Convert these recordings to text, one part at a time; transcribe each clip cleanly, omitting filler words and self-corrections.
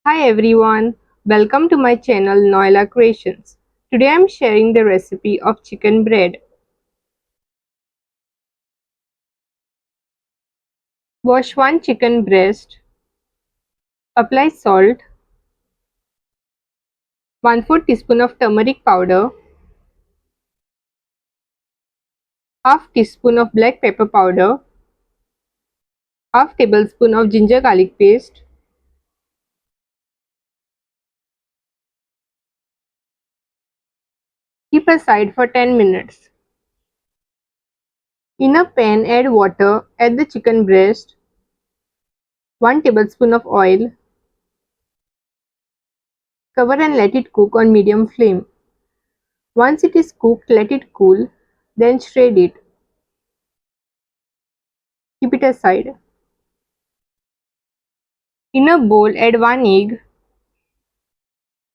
Hi everyone, welcome to my channel Noila Creations. Today I am sharing the recipe of chicken bread. Wash one chicken breast, apply salt, 1/4 teaspoon of turmeric powder, half teaspoon of black pepper powder, half tablespoon of ginger garlic paste. Keep aside for 10 minutes. In a pan add water, add the chicken breast, 1 tablespoon of oil, cover and let it cook on medium flame. Once it is cooked, let it cool, then shred it. Keep it aside. In a bowl add 1 egg,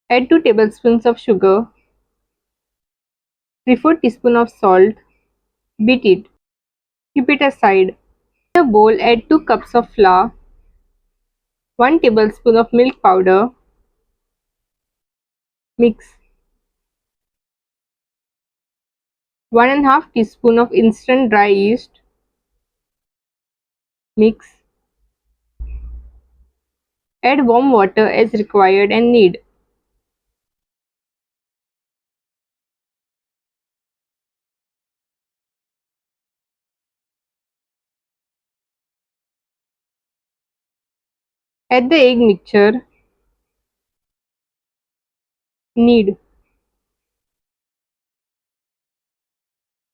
add 2 tablespoons of sugar, 3/4 teaspoon of salt, beat it. Keep it aside. In a bowl add 2 cups of flour, 1 tablespoon of milk powder, mix. 1 1/2 teaspoon of instant dry yeast, mix. Add warm water as required and knead. Add the egg mixture, knead.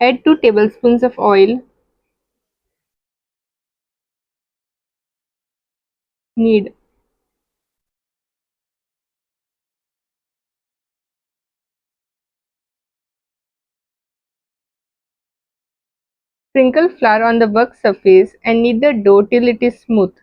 Add 2 tablespoons of oil, knead. Sprinkle flour on the work surface and knead the dough till it is smooth.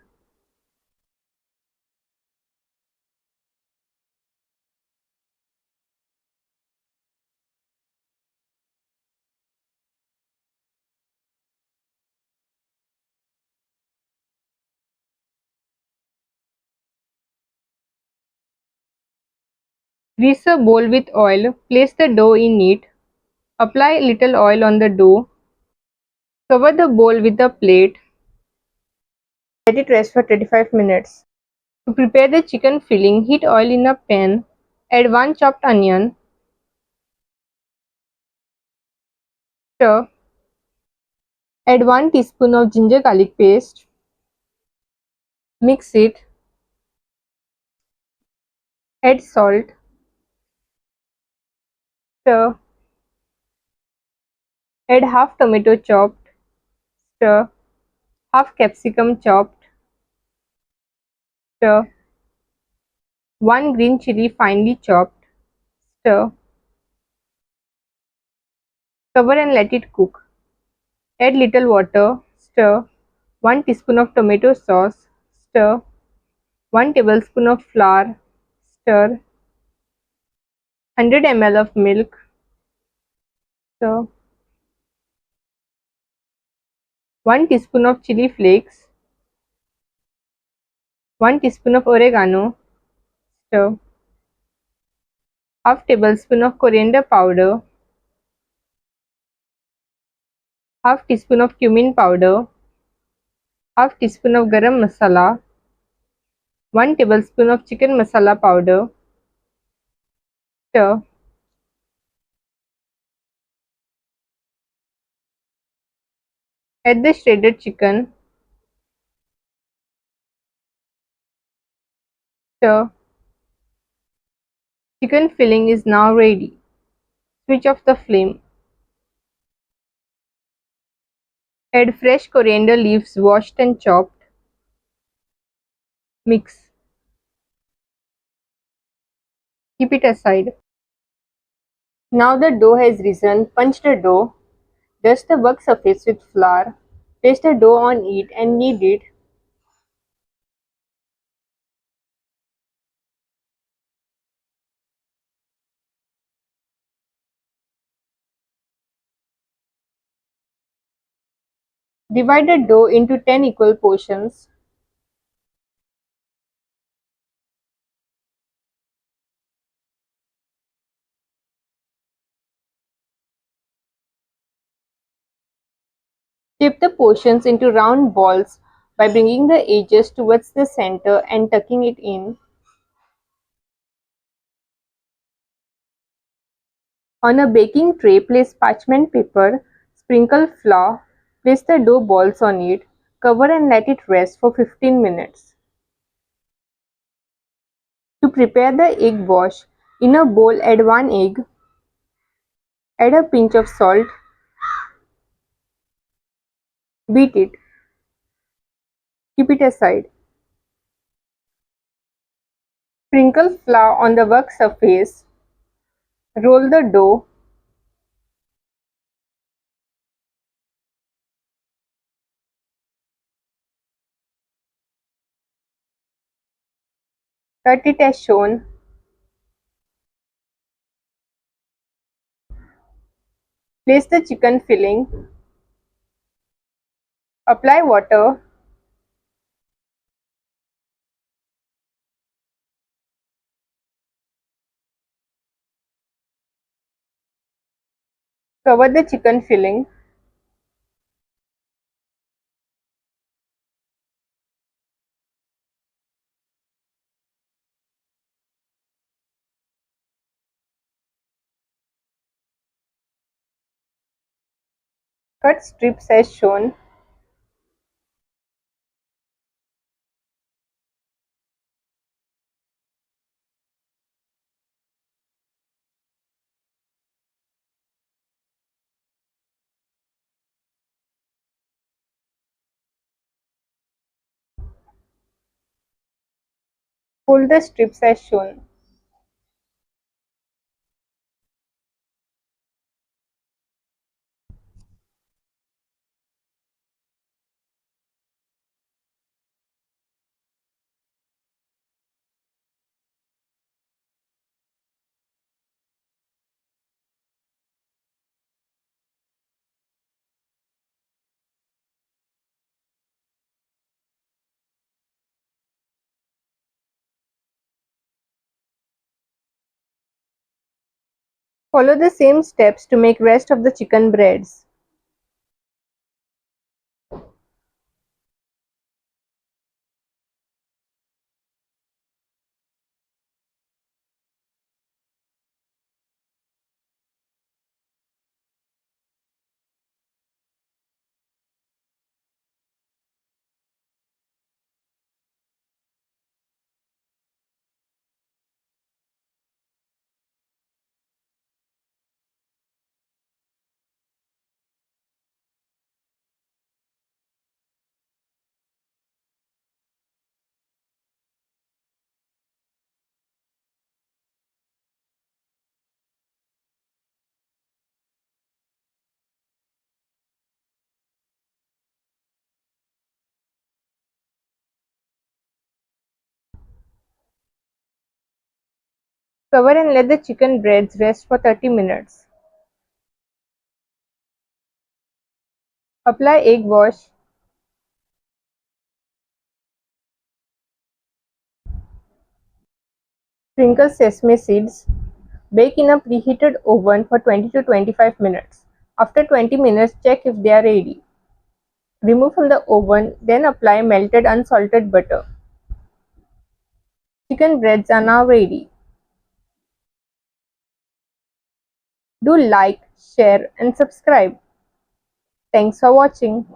Grease a bowl with oil, place the dough in it, apply little oil on the dough, cover the bowl with a plate, let it rest for 35 minutes. To prepare the chicken filling, heat oil in a pan, add 1 chopped onion, stir, add 1 teaspoon of ginger garlic paste, mix it, add salt, stir, add half tomato chopped, stir, half capsicum chopped, stir, 1 green chili finely chopped, stir, cover and let it cook. Add little water, stir, 1 teaspoon of tomato sauce, stir, 1 tablespoon of flour, stir, 100 ml of milk, stir, 1 teaspoon of chili flakes, 1 teaspoon of oregano, stir, half tablespoon of coriander powder, half teaspoon of cumin powder, half teaspoon of garam masala, 1 tablespoon of chicken masala powder, stir, add the shredded chicken, stir. Chicken filling is now ready. Switch off the flame. Add fresh coriander leaves washed and chopped. Mix. Keep it aside. Now the dough has risen. Punch the dough. Dust the work surface with flour. Place the dough on it and knead it. Divide the dough into 10 equal portions. Shape the portions into round balls by bringing the edges towards the center and tucking it in. On a baking tray, place parchment paper, sprinkle flour, place the dough balls on it, cover and let it rest for 15 minutes. To prepare the egg wash, in a bowl add 1 egg, add a pinch of salt, beat it, keep it aside. Sprinkle flour on the work surface, roll the dough, cut it as shown, place the chicken filling, apply water, cover the chicken filling, cut strips as shown, fold the strips as shown. Follow the same steps to make rest of the chicken breads. Cover and let the chicken breads rest for 30 minutes. Apply egg wash, sprinkle sesame seeds, bake in a preheated oven for 20 to 25 minutes. After 20 minutes, check if they are ready. Remove from the oven, then apply melted unsalted butter. Chicken breads are now ready. Do like, share and subscribe. Thanks for watching.